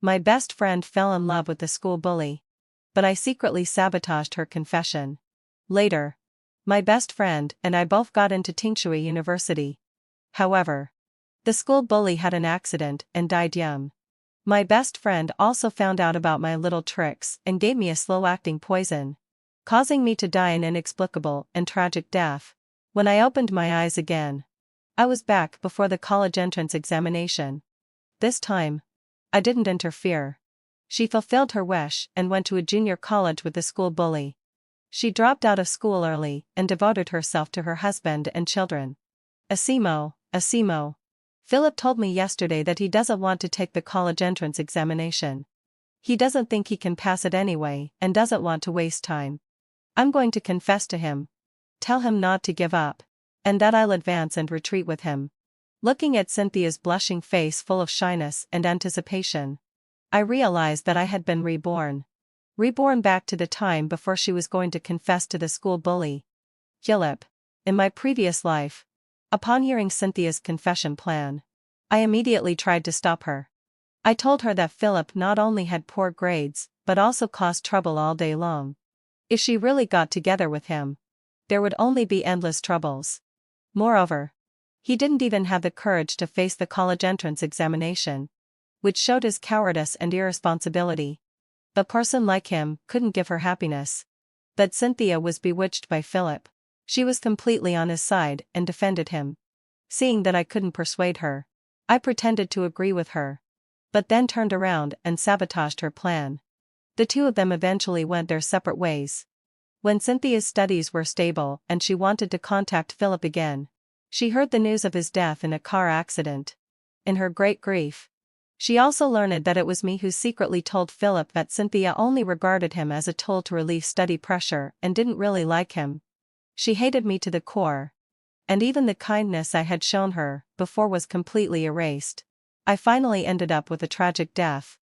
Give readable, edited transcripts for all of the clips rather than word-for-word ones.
My best friend fell in love with the school bully. But I secretly sabotaged her confession. Later, my best friend and I both got into Tingshui University. However, the school bully had an accident and died young. My best friend also found out about my little tricks and gave me a slow-acting poison, causing me to die an inexplicable and tragic death. When I opened my eyes again, I was back before the college entrance examination. This time, I didn't interfere. She fulfilled her wish and went to a junior college with the school bully. She dropped out of school early and devoted herself to her husband and children. Asimo. Philip told me yesterday that he doesn't want to take the college entrance examination. He doesn't think he can pass it anyway and doesn't want to waste time. I'm going to confess to him. Tell him not to give up. And that I'll advance and retreat with him. Looking at Cynthia's blushing face full of shyness and anticipation, I realized that I had been reborn. Reborn back to the time before she was going to confess to the school bully. Philip. In my previous life. Upon hearing Cynthia's confession plan, I immediately tried to stop her. I told her that Philip not only had poor grades, but also caused trouble all day long. If she really got together with him, there would only be endless troubles. Moreover, he didn't even have the courage to face the college entrance examination, which showed his cowardice and irresponsibility. A person like him couldn't give her happiness. But Cynthia was bewitched by Philip. She was completely on his side and defended him. Seeing that I couldn't persuade her, I pretended to agree with her, but then turned around and sabotaged her plan. The two of them eventually went their separate ways. When Cynthia's studies were stable and she wanted to contact Philip again, she heard the news of his death in a car accident. In her great grief, she also learned that it was me who secretly told Philip that Cynthia only regarded him as a tool to relieve study pressure and didn't really like him. She hated me to the core. And even the kindness I had shown her before was completely erased. I finally ended up with a tragic death.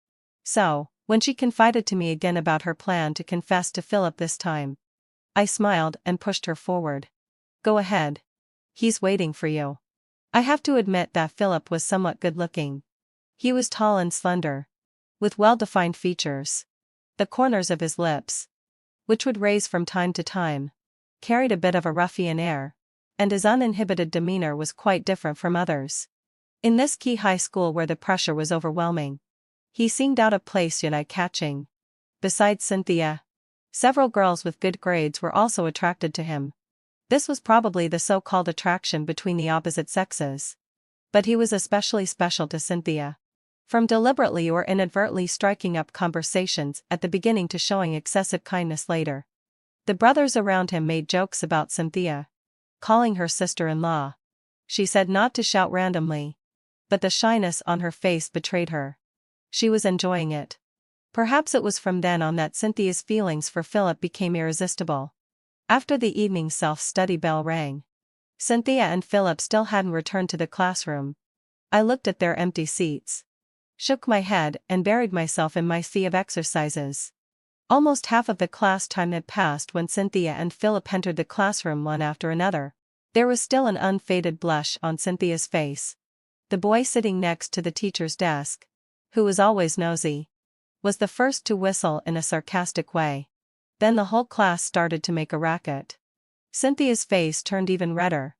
So, when she confided to me again about her plan to confess to Philip this time, I smiled and pushed her forward. Go ahead. He's waiting for you. I have to admit that Philip was somewhat good-looking. He was tall and slender, with well-defined features. The corners of his lips, which would raise from time to time, carried a bit of a ruffian air, and his uninhibited demeanor was quite different from others. In this key high school where the pressure was overwhelming, he seemed out of place yet eye-catching. Besides Cynthia, several girls with good grades were also attracted to him. This was probably the so-called attraction between the opposite sexes. But he was especially special to Cynthia. From deliberately or inadvertently striking up conversations at the beginning to showing excessive kindness later. The brothers around him made jokes about Cynthia, calling her sister-in-law. She said not to shout randomly, but the shyness on her face betrayed her. She was enjoying it. Perhaps it was from then on that Cynthia's feelings for Philip became irresistible. After the evening self-study bell rang, Cynthia and Philip still hadn't returned to the classroom. I looked at their empty seats, shook my head and buried myself in my sea of exercises. Almost half of the class time had passed when Cynthia and Philip entered the classroom one after another. There was still an unfaded blush on Cynthia's face. The boy sitting next to the teacher's desk, who was always nosy, was the first to whistle in a sarcastic way. Then the whole class started to make a racket. Cynthia's face turned even redder.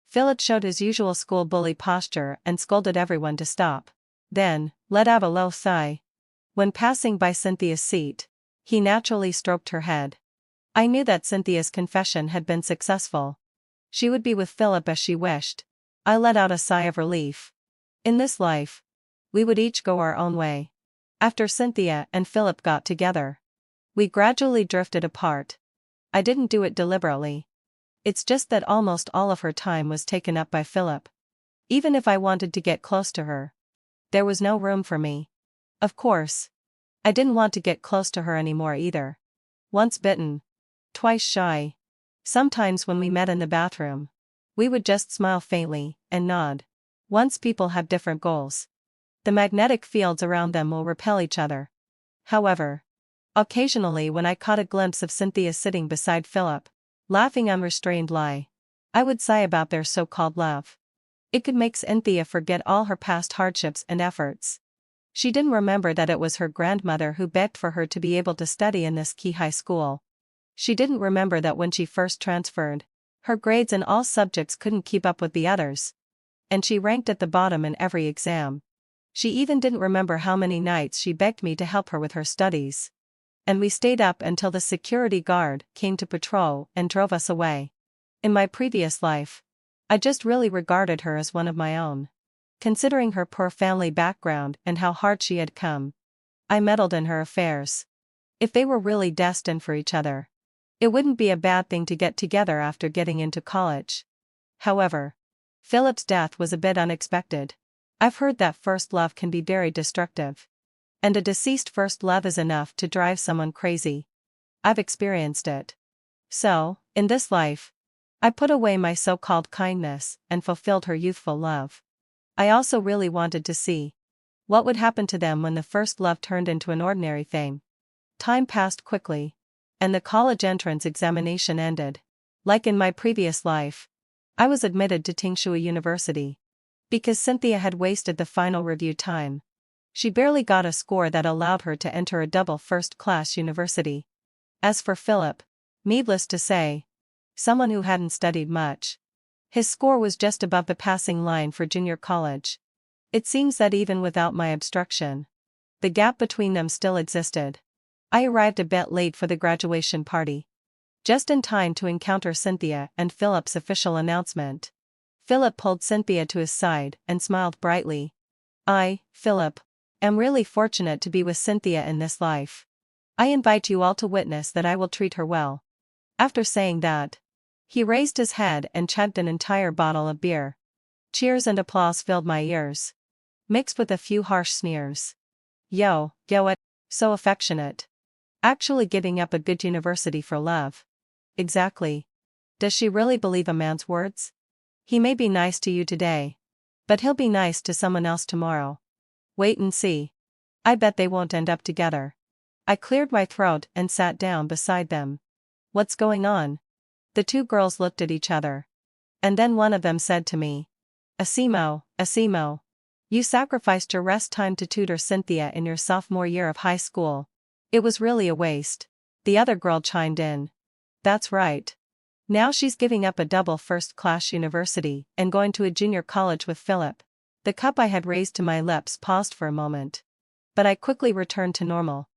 Philip showed his usual school bully posture and scolded everyone to stop. Then, let out a low sigh. When passing by Cynthia's seat, he naturally stroked her head. I knew that Cynthia's confession had been successful. She would be with Philip as she wished. I let out a sigh of relief. In this life, we would each go our own way. After Cynthia and Philip got together, we gradually drifted apart. I didn't do it deliberately. It's just that almost all of her time was taken up by Philip. Even if I wanted to get close to her, there was no room for me. Of course, I didn't want to get close to her anymore either. Once bitten, twice shy. Sometimes when we met in the bathroom, we would just smile faintly and nod. Once people have different goals, the magnetic fields around them will repel each other. However, occasionally when I caught a glimpse of Cynthia sitting beside Philip, laughing unrestrained lie, I would sigh about their so-called love. It could make Cynthia forget all her past hardships and efforts. She didn't remember that it was her grandmother who begged for her to be able to study in this key high school. She didn't remember that when she first transferred, her grades in all subjects couldn't keep up with the others, and she ranked at the bottom in every exam. She even didn't remember how many nights she begged me to help her with her studies. And we stayed up until the security guard came to patrol and drove us away. In my previous life, I just really regarded her as one of my own. Considering her poor family background and how hard she had come, I meddled in her affairs. If they were really destined for each other, it wouldn't be a bad thing to get together after getting into college. However, Philip's death was a bit unexpected. I've heard that first love can be very destructive. And a deceased first love is enough to drive someone crazy. I've experienced it. So, in this life, I put away my so-called kindness and fulfilled her youthful love. I also really wanted to see what would happen to them when the first love turned into an ordinary thing. Time passed quickly, and the college entrance examination ended. Like in my previous life, I was admitted to Tingshui University. Because Cynthia had wasted the final review time, she barely got a score that allowed her to enter a double first-class university. As for Philip, needless to say, someone who hadn't studied much, his score was just above the passing line for junior college. It seems that even without my obstruction, the gap between them still existed. I arrived a bit late for the graduation party, just in time to encounter Cynthia and Philip's official announcement. Philip pulled Cynthia to his side and smiled brightly. I, Philip, am really fortunate to be with Cynthia in this life. I invite you all to witness that I will treat her well. After saying that, he raised his head and chugged an entire bottle of beer. Cheers and applause filled my ears, mixed with a few harsh sneers. Yo, it, so affectionate. Actually giving up a good university for love. Exactly. Does she really believe a man's words? He may be nice to you today, but he'll be nice to someone else tomorrow. Wait and see. I bet they won't end up together. I cleared my throat and sat down beside them. What's going on? The two girls looked at each other. And then one of them said to me, Asimo, you sacrificed your rest time to tutor Cynthia in your sophomore year of high school. It was really a waste. The other girl chimed in. That's right. Now she's giving up a double first-class university and going to a junior college with Philip. The cup I had raised to my lips paused for a moment. But I quickly returned to normal.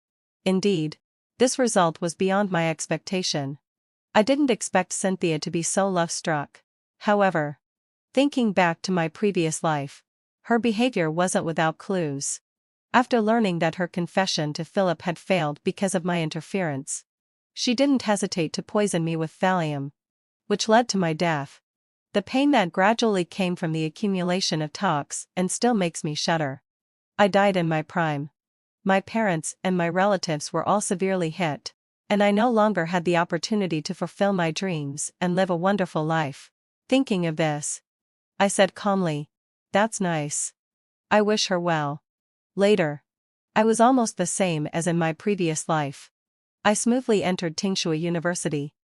Indeed, this result was beyond my expectation. I didn't expect Cynthia to be so love-struck. However, thinking back to my previous life, her behavior wasn't without clues. After learning that her confession to Philip had failed because of my interference, she didn't hesitate to poison me with thallium, which led to my death. The pain that gradually came from the accumulation of tox and still makes me shudder. I died in my prime. My parents and my relatives were all severely hit, and I no longer had the opportunity to fulfill my dreams and live a wonderful life. Thinking of this, I said calmly, "That's nice. I wish her well." Later, I was almost the same as in my previous life. I smoothly entered Tingshui University.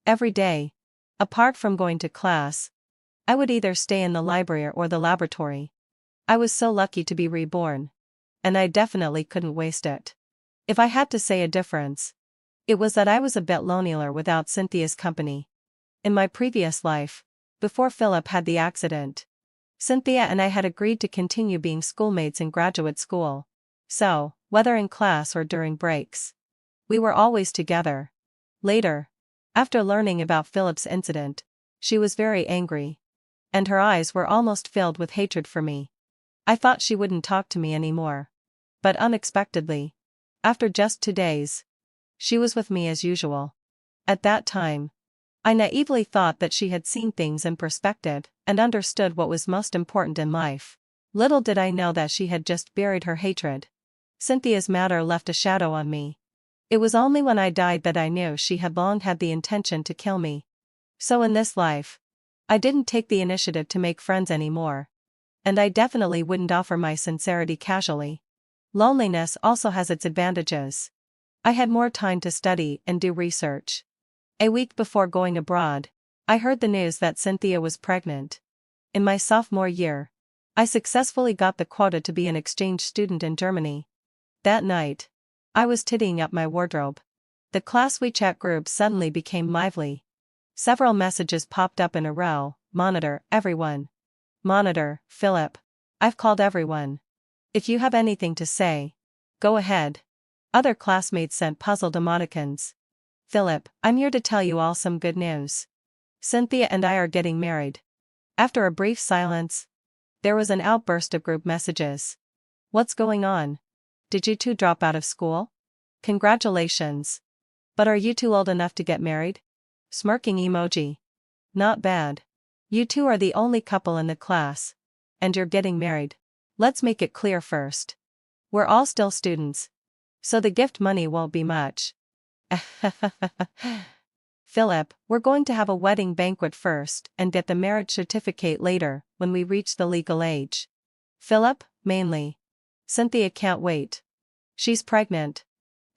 Every day, apart from going to class, I would either stay in the library or the laboratory. I was so lucky to be reborn, and I definitely couldn't waste it. If I had to say a difference, it was that I was a bit lonelier without Cynthia's company. In my previous life, before Philip had the accident, Cynthia and I had agreed to continue being schoolmates in graduate school. So, whether in class or during breaks, we were always together. Later, after learning about Philip's incident, she was very angry, and her eyes were almost filled with hatred for me. I thought she wouldn't talk to me anymore. But unexpectedly, after just 2 days, she was with me as usual. At that time, I naively thought that she had seen things in perspective and understood what was most important in life. Little did I know that she had just buried her hatred. Cynthia's matter left a shadow on me. It was only when I died that I knew she had long had the intention to kill me. So in this life, I didn't take the initiative to make friends anymore. And I definitely wouldn't offer my sincerity casually. Loneliness also has its advantages. I had more time to study and do research. A week before going abroad, I heard the news that Cynthia was pregnant. In my sophomore year, I successfully got the quota to be an exchange student in Germany. That night, I was tidying up my wardrobe. The class WeChat group suddenly became lively. Several messages popped up in a row. Monitor, everyone. Monitor, Philip. I've called everyone. If you have anything to say, go ahead. Other classmates sent puzzled emoticons. Philip, I'm here to tell you all some good news. Cynthia and I are getting married. After a brief silence, there was an outburst of group messages. What's going on? Did you two drop out of school? Congratulations. But are you too old enough to get married? Smirking emoji. Not bad. You two are the only couple in the class. And you're getting married. Let's make it clear first. We're all still students. So the gift money won't be much. Philip, we're going to have a wedding banquet first and get the marriage certificate later, when we reach the legal age. Philip, mainly. Cynthia can't wait. She's pregnant.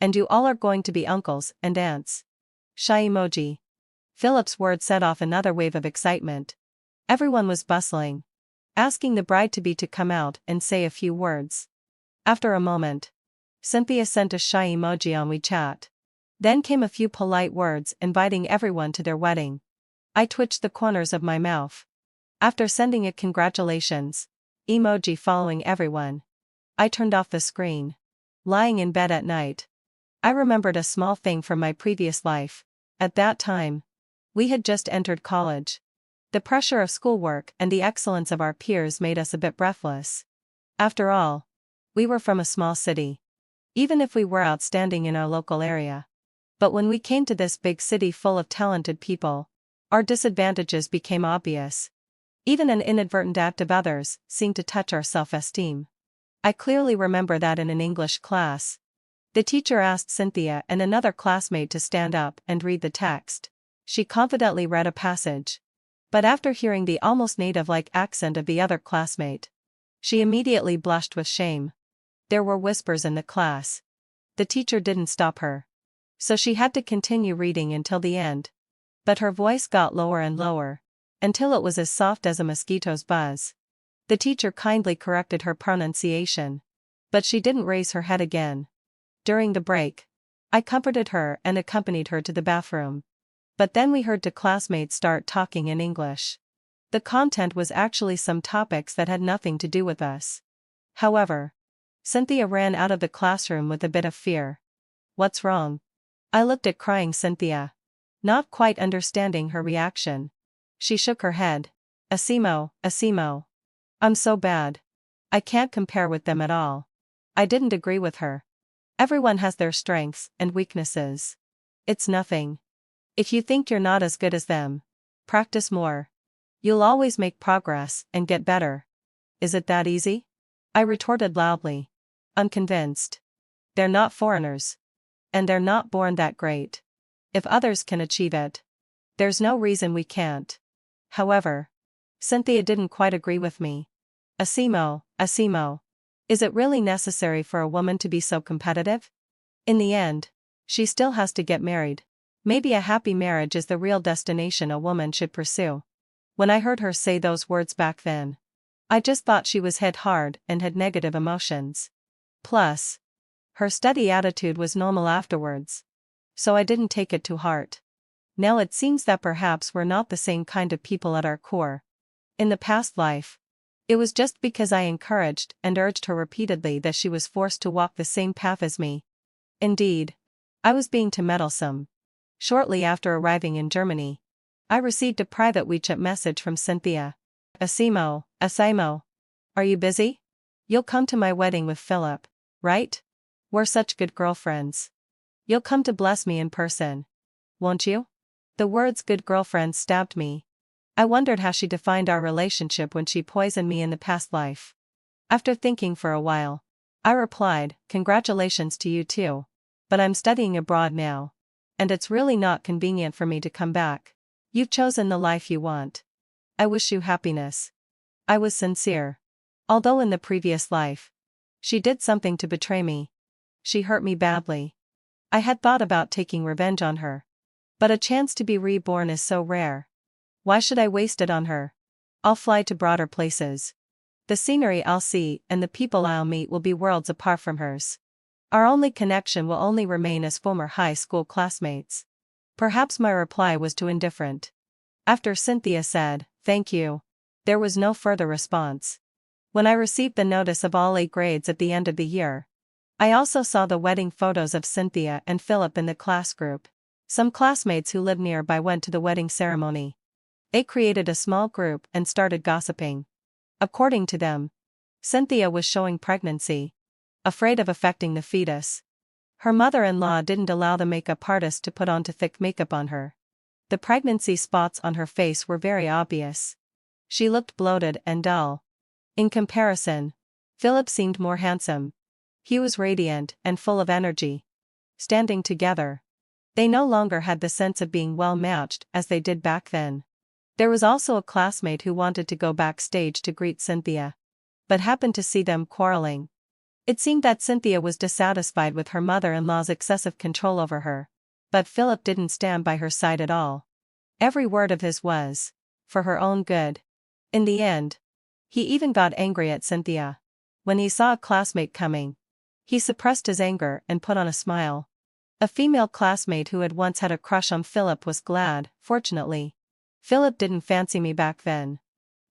And you all are going to be uncles and aunts. Shy emoji. Philip's words set off another wave of excitement. Everyone was bustling, asking the bride-to-be to come out and say a few words. After a moment, Cynthia sent a shy emoji on WeChat. Then came a few polite words inviting everyone to their wedding. I twitched the corners of my mouth. After sending a congratulations emoji following everyone, I turned off the screen. Lying in bed at night, I remembered a small thing from my previous life. At that time, we had just entered college. The pressure of schoolwork and the excellence of our peers made us a bit breathless. After all, we were from a small city. Even if we were outstanding in our local area. But when we came to this big city full of talented people, our disadvantages became obvious. Even an inadvertent act of others seemed to touch our self-esteem. I clearly remember that in an English class, the teacher asked Cynthia and another classmate to stand up and read the text. She confidently read a passage. But after hearing the almost native-like accent of the other classmate, she immediately blushed with shame. There were whispers in the class. The teacher didn't stop her. So she had to continue reading until the end. But her voice got lower and lower, until it was as soft as a mosquito's buzz. The teacher kindly corrected her pronunciation. But she didn't raise her head again. During the break, I comforted her and accompanied her to the bathroom. But then we heard two classmates start talking in English. The content was actually some topics that had nothing to do with us. However, Cynthia ran out of the classroom with a bit of fear. What's wrong? I looked at crying Cynthia, not quite understanding her reaction. She shook her head. Asimo. I'm so bad. I can't compare with them at all. I didn't agree with her. Everyone has their strengths and weaknesses. It's nothing. If you think you're not as good as them, practice more. You'll always make progress and get better. Is it that easy? I retorted loudly. Unconvinced. They're not foreigners. And they're not born that great. If others can achieve it, there's no reason we can't. However, Cynthia didn't quite agree with me. Asimo. Is it really necessary for a woman to be so competitive? In the end, she still has to get married. Maybe a happy marriage is the real destination a woman should pursue. When I heard her say those words back then, I just thought she was hit hard and had negative emotions. Plus, her steady attitude was normal afterwards. So I didn't take it to heart. Now it seems that perhaps we're not the same kind of people at our core. In the past life, it was just because I encouraged and urged her repeatedly that she was forced to walk the same path as me. Indeed, I was being too meddlesome. Shortly after arriving in Germany, I received a private WeChat message from Cynthia. Asimo. Are you busy? You'll come to my wedding with Philip, right? We're such good girlfriends. You'll come to bless me in person, won't you? The words good girlfriend stabbed me. I wondered how she defined our relationship when she poisoned me in the past life. After thinking for a while, I replied, congratulations to you too. But I'm studying abroad now. And it's really not convenient for me to come back. You've chosen the life you want. I wish you happiness. I was sincere. Although in the previous life, she did something to betray me. She hurt me badly. I had thought about taking revenge on her. But a chance to be reborn is so rare. Why should I waste it on her? I'll fly to broader places. The scenery I'll see and the people I'll meet will be worlds apart from hers. Our only connection will only remain as former high school classmates. Perhaps my reply was too indifferent. After Cynthia said, "Thank you," there was no further response. When I received the notice of all A grades at the end of the year, I also saw the wedding photos of Cynthia and Philip in the class group. Some classmates who lived nearby went to the wedding ceremony. They created a small group and started gossiping. According to them, Cynthia was showing pregnancy, afraid of affecting the fetus. Her mother-in-law didn't allow the makeup artist to put on too thick makeup on her. The pregnancy spots on her face were very obvious. She looked bloated and dull. In comparison, Philip seemed more handsome. He was radiant and full of energy. Standing together, they no longer had the sense of being well matched as they did back then. There was also a classmate who wanted to go backstage to greet Cynthia, but happened to see them quarreling. It seemed that Cynthia was dissatisfied with her mother-in-law's excessive control over her, but Philip didn't stand by her side at all. Every word of his was for her own good. In the end, he even got angry at Cynthia. When he saw a classmate coming, he suppressed his anger and put on a smile. A female classmate who had once had a crush on Philip was glad. Fortunately, Philip didn't fancy me back then.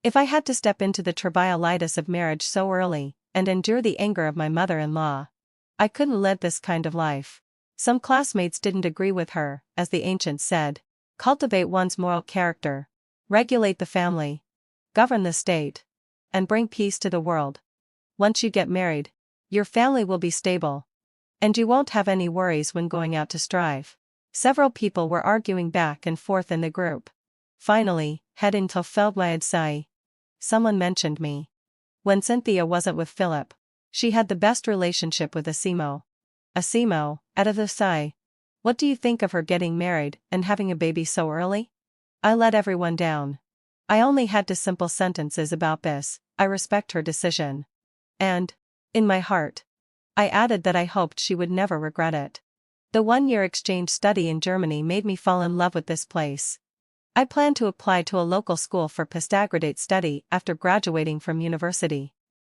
If I had to step into the trivialities of marriage so early, and endure the anger of my mother-in-law, I couldn't live this kind of life. Some classmates didn't agree with her, as the ancients said. Cultivate one's moral character, regulate the family, govern the state, and bring peace to the world. Once you get married, your family will be stable, and you won't have any worries when going out to strive. Several people were arguing back and forth in the group. Finally, heading to Feldweidsai, someone mentioned me. When Cynthia wasn't with Philip, she had the best relationship with Asimo. Asimo, out of the Sai. What do you think of her getting married and having a baby so early? I let everyone down. I only had two simple sentences about this: I respect her decision. And, in my heart, I added that I hoped she would never regret it. The one-year exchange study in Germany made me fall in love with this place. I plan to apply to a local school for postgraduate study after graduating from university.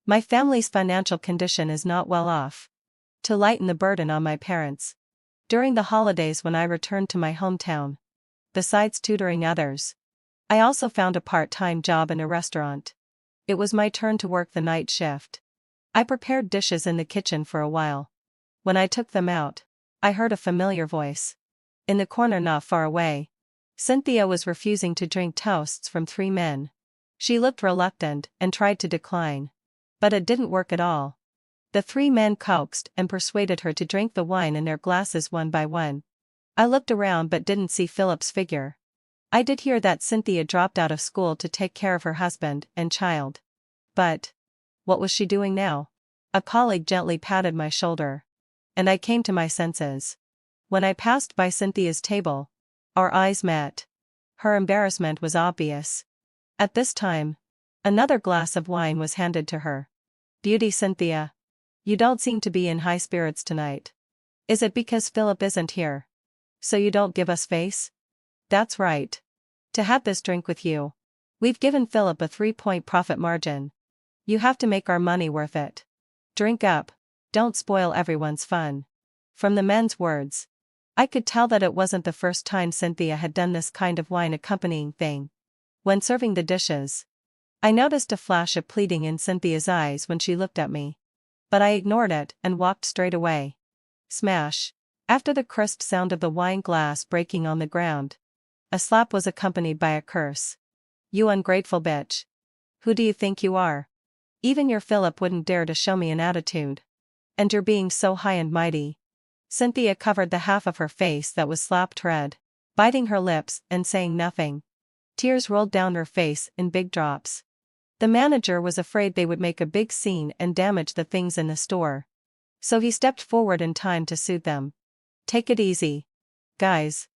My family's financial condition is not well off. To lighten the burden on my parents, during the holidays when I returned to my hometown, besides tutoring others, I also found a part-time job in a restaurant. It was my turn to work the night shift. I prepared dishes in the kitchen for a while. When I took them out, I heard a familiar voice. In the corner not far away, Cynthia was refusing to drink toasts from three men. She looked reluctant and tried to decline. But it didn't work at all. The three men coaxed and persuaded her to drink the wine in their glasses one by one. I looked around but didn't see Philip's figure. I did hear that Cynthia dropped out of school to take care of her husband and child. But what was she doing now? A colleague gently patted my shoulder, and I came to my senses. When I passed by Cynthia's table, our eyes met. Her embarrassment was obvious. At this time, another glass of wine was handed to her. "Beauty Cynthia, you don't seem to be in high spirits tonight. Is it because Philip isn't here? So you don't give us face?" "That's right. To have this drink with you, we've given Philip a 3-point profit margin. You have to make our money worth it. Drink up, don't spoil everyone's fun." From the men's words, I could tell that it wasn't the first time Cynthia had done this kind of wine accompanying thing. When serving the dishes, I noticed a flash of pleading in Cynthia's eyes when she looked at me. But I ignored it and walked straight away. Smash! After the crisp sound of the wine glass breaking on the ground, a slap was accompanied by a curse. "You ungrateful bitch. Who do you think you are? Even your Philip wouldn't dare to show me an attitude. And you're being so high and mighty." Cynthia covered the half of her face that was slapped red, biting her lips and saying nothing. Tears rolled down her face in big drops. The manager was afraid they would make a big scene and damage the things in the store. So he stepped forward in time to soothe them. "Take it easy, guys.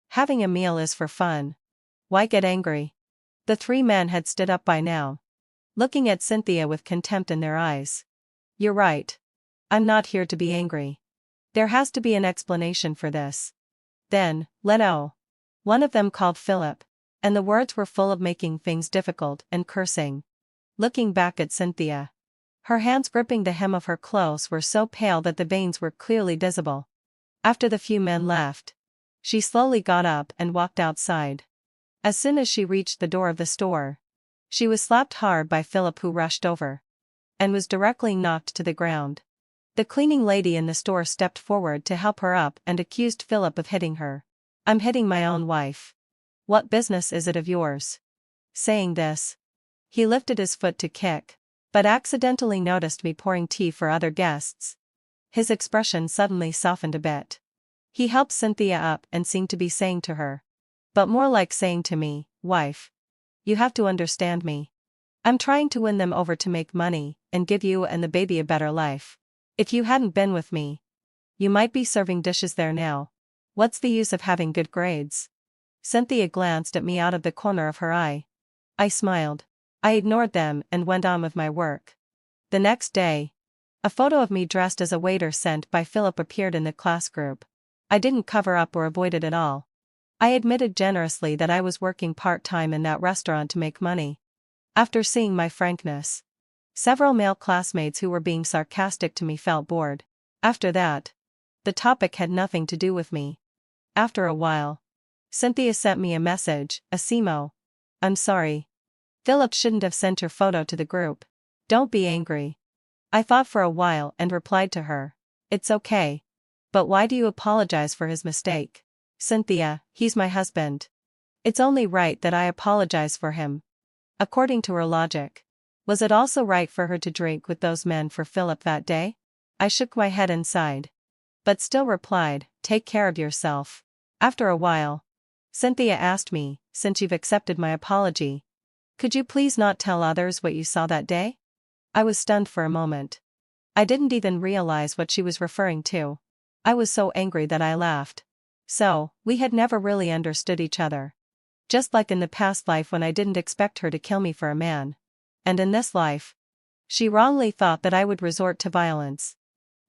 Having a meal is for fun. Why get angry?" The three men had stood up by now, looking at Cynthia with contempt in their eyes. "You're right. I'm not here to be angry. There has to be an explanation for this." "Then, let out." One of them called Philip, and the words were full of making things difficult and cursing. looking back at Cynthia. Her hands gripping the hem of her clothes were so pale that the veins were clearly visible. After the few men left, she slowly got up and walked outside. As soon as she reached the door of the store, she was slapped hard by Philip, who rushed over and was directly knocked to the ground. The cleaning lady in the store stepped forward to help her up and accused Philip of hitting her. "I'm hitting my own wife. What business is it of yours?" Saying this, he lifted his foot to kick, but accidentally noticed me pouring tea for other guests. His expression suddenly softened a bit. He helped Cynthia up and seemed to be saying to her, but more like saying to me, "Wife, you have to understand me. I'm trying to win them over to make money and give you and the baby a better life. If you hadn't been with me, you might be serving dishes there now. What's the use of having good grades?" Cynthia glanced at me out of the corner of her eye. I smiled. I ignored them and went on with my work. The next day, a photo of me dressed as a waiter sent by Philip appeared in the class group. I didn't cover up or avoid it at all. I admitted generously that I was working part-time in that restaurant to make money. After seeing my frankness, several male classmates who were being sarcastic to me felt bored. After that, the topic had nothing to do with me. After a while, Cynthia sent me a message, "Asimo. I'm sorry. Philip shouldn't have sent your photo to the group. Don't be angry." I thought for a while and replied to her, "It's okay. But why do you apologize for his mistake?" "Cynthia, he's my husband. It's only right that I apologize for him." According to her logic, was it also right for her to drink with those men for Philip that day? I shook my head and sighed, but still replied, "Take care of yourself." After a while, Cynthia asked me, "Since you've accepted my apology, could you please not tell others what you saw that day?" I was stunned for a moment. I didn't even realize what she was referring to. I was so angry that I laughed. So, we had never really understood each other. Just like in the past life when I didn't expect her to kill me for a man. And in this life, she wrongly thought that I would resort to violence.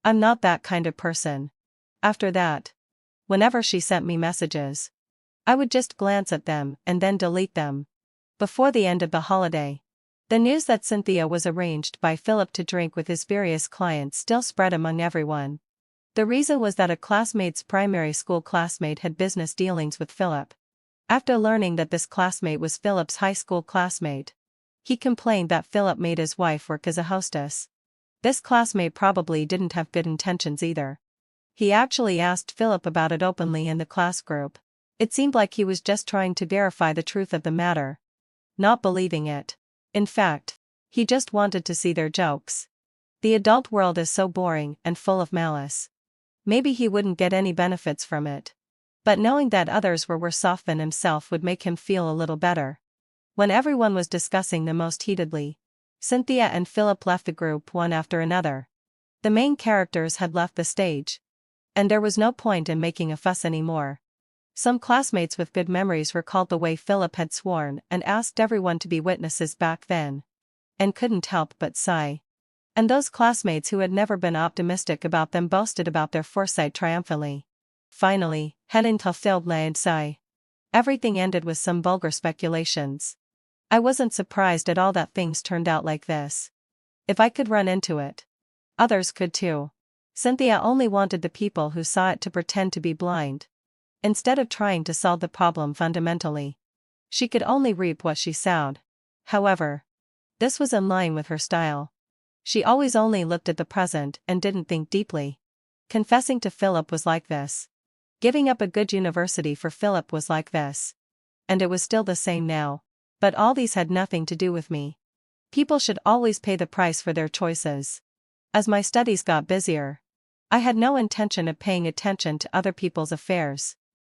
I'm not that kind of person. After that, whenever she sent me messages, I would just glance at them and then delete them. Before the end of the holiday, the news that Cynthia was arranged by Philip to drink with his various clients still spread among everyone. The reason was that a classmate's primary school classmate had business dealings with Philip. After learning that this classmate was Philip's high school classmate, he complained that Philip made his wife work as a hostess. This classmate probably didn't have good intentions either. He actually asked Philip about it openly in the class group. It seemed like he was just trying to verify the truth of the matter, not believing it. In fact, he just wanted to see their jokes. The adult world is so boring and full of malice. Maybe he wouldn't get any benefits from it. But knowing that others were worse off than himself would make him feel a little better. When everyone was discussing them most heatedly, Cynthia and Philip left the group one after another. The main characters had left the stage, and there was no point in making a fuss anymore. Some classmates with good memories recalled the way Philip had sworn and asked everyone to be witnesses back then, and couldn't help but sigh. And those classmates who had never been optimistic about them boasted about their foresight triumphantly. Finally, heading to filled and sigh. Everything ended with some vulgar speculations. I wasn't surprised at all that things turned out like this. If I could run into it, others could too. Cynthia only wanted the people who saw it to pretend to be blind, instead of trying to solve the problem fundamentally. She could only reap what she sowed. However, this was in line with her style. She always only looked at the present and didn't think deeply. Confessing to Philip was like this. Giving up a good university for Philip was like this. And it was still the same now. But all these had nothing to do with me. People should always pay the price for their choices. As my studies got busier, I had no intention of paying attention to other people's affairs.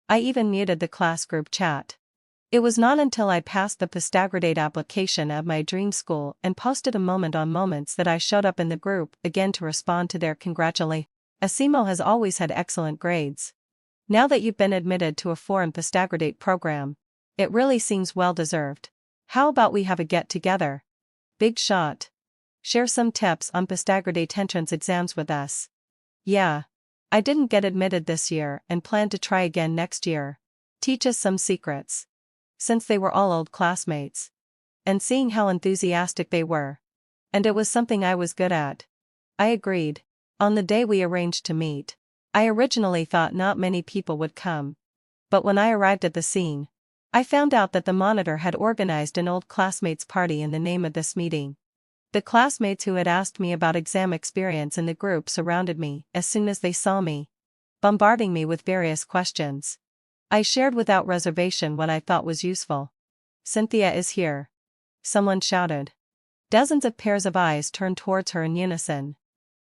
I even muted the class group chat. It was not until I passed the postgraduate application at my dream school and posted a moment on moments that I showed up in the group again to respond to their congratulations. "Asimo has always had excellent grades. Now that you've been admitted to a foreign postgraduate program, it really seems well deserved. How about we have a get-together? Big shot. Share some tips on postgraduate entrance exams with us." Yeah. I didn't get admitted this year and plan to try again next year. Teach us some secrets. Since they were all old classmates. and seeing how enthusiastic they were. And it was something I was good at. I agreed. On the day we arranged to meet, I originally thought not many people would come. But when I arrived at the scene, I found out that the monitor had organized an old classmates' party in the name of this meeting. The classmates who had asked me about exam experience in the group surrounded me as soon as they saw me, bombarding me with various questions. I shared without reservation what I thought was useful. "Cynthia is here," someone shouted. Dozens of pairs of eyes turned towards her in unison.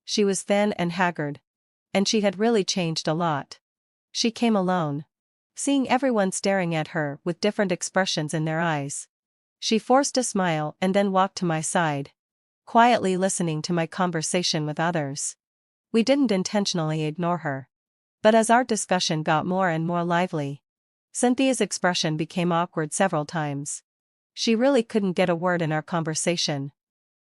She was thin and haggard. And she had really changed a lot. She came alone. Seeing everyone staring at her with different expressions in their eyes, she forced a smile and then walked to my side, quietly listening to my conversation with others. We didn't intentionally ignore her. But as our discussion got more and more lively, Cynthia's expression became awkward several times. She really couldn't get a word in our conversation.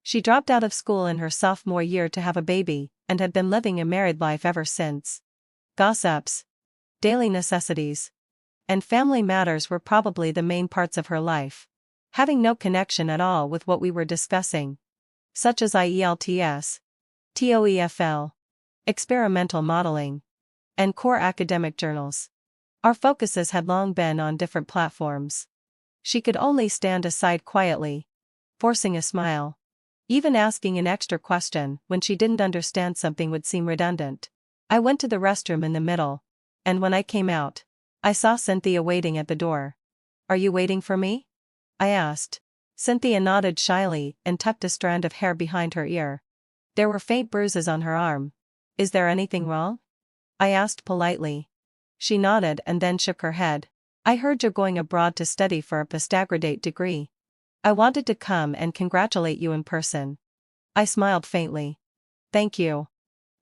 She dropped out of school in her sophomore year to have a baby, and had been living a married life ever since. Gossips, daily necessities, and family matters were probably the main parts of her life, having no connection at all with what we were discussing, such as IELTS, TOEFL, experimental modeling, and core academic journals. Our focuses had long been on different platforms. She could only stand aside quietly, forcing a smile. Even asking an extra question when she didn't understand something would seem redundant. I went to the restroom in the middle, and when I came out, I saw Cynthia waiting at the door. "Are you waiting for me?" I asked. Cynthia nodded shyly and tucked a strand of hair behind her ear. There were faint bruises on her arm. "Is there anything wrong?" I asked politely. She nodded and then shook her head. "I heard you're going abroad to study for a postgraduate degree. I wanted to come and congratulate you in person." I smiled faintly. "Thank you."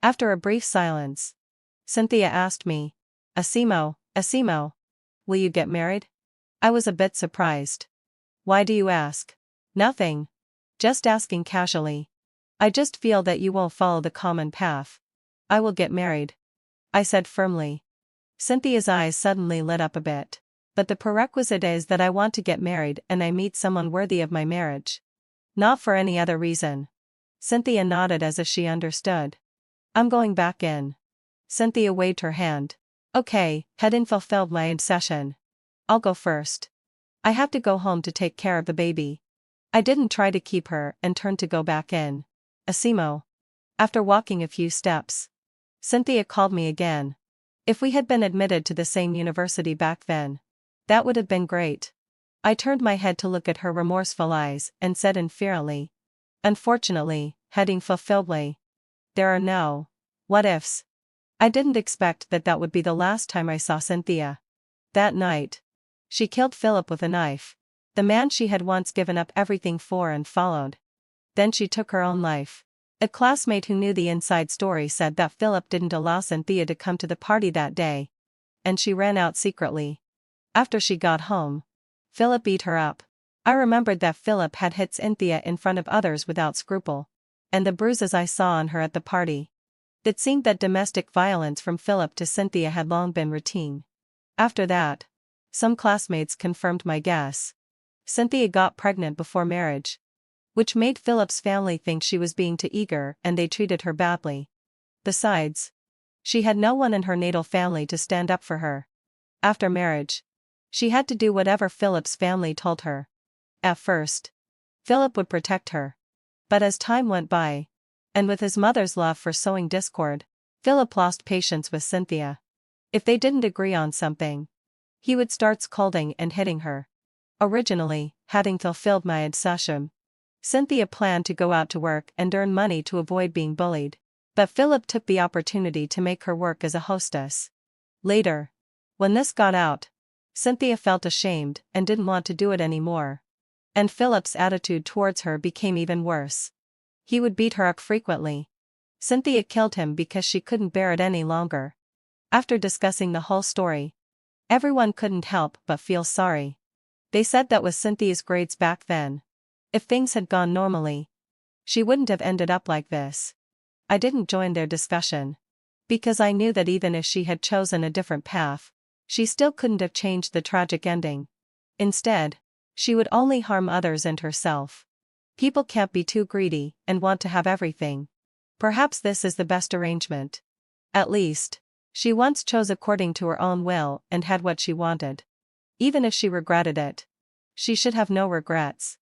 After a brief silence, Cynthia asked me, Asimo, will you get married?" I was a bit surprised. "Why do you ask?" "Nothing. Just asking casually. I just feel that you won't follow the common path." "I will get married," I said firmly. Cynthia's eyes suddenly lit up a bit. "But the prerequisite is that I want to get married and I meet someone worthy of my marriage. Not for any other reason." Cynthia nodded as if she understood. "I'm going back in." Cynthia waved her hand. "Okay, hadn't fulfilled my session. I'll go first. I have to go home to take care of the baby." I didn't try to keep her and turned to go back in. "Asimo." After walking a few steps, Cynthia called me again. If we had been admitted to the same university back then, that would have been great. I turned my head to look at her remorseful eyes and said inferiorly, "Unfortunately, heading fulfilledly. There are no what ifs." I didn't expect that would be the last time I saw Cynthia. That night, she killed Philip with a knife, the man she had once given up everything for and followed. Then she took her own life. A classmate who knew the inside story said that Philip didn't allow Cynthia to come to the party that day, and she ran out secretly. After she got home, Philip beat her up. I remembered that Philip had hit Cynthia in front of others without scruple, and the bruises I saw on her at the party. It seemed that domestic violence from Philip to Cynthia had long been routine. After that, some classmates confirmed my guess. Cynthia got pregnant before marriage, which made Philip's family think she was being too eager and they treated her badly. Besides, she had no one in her natal family to stand up for her. After marriage, she had to do whatever Philip's family told her. At first, Philip would protect her. But as time went by, and with his mother's love for sowing discord, Philip lost patience with Cynthia. If they didn't agree on something, he would start scolding and hitting her. Originally, having fulfilled my obsession, Cynthia planned to go out to work and earn money to avoid being bullied. But Philip took the opportunity to make her work as a hostess. Later, when this got out, Cynthia felt ashamed and didn't want to do it anymore. And Philip's attitude towards her became even worse. He would beat her up frequently. Cynthia killed him because she couldn't bear it any longer. After discussing the whole story, everyone couldn't help but feel sorry. They said that with Cynthia's grades back then, if things had gone normally, she wouldn't have ended up like this. I didn't join their discussion, because I knew that even if she had chosen a different path, she still couldn't have changed the tragic ending. Instead, She would only harm others and herself. People can't be too greedy and want to have everything. Perhaps this is the best arrangement. At least, she once chose according to her own will and had what she wanted. Even if she regretted it, she should have no regrets.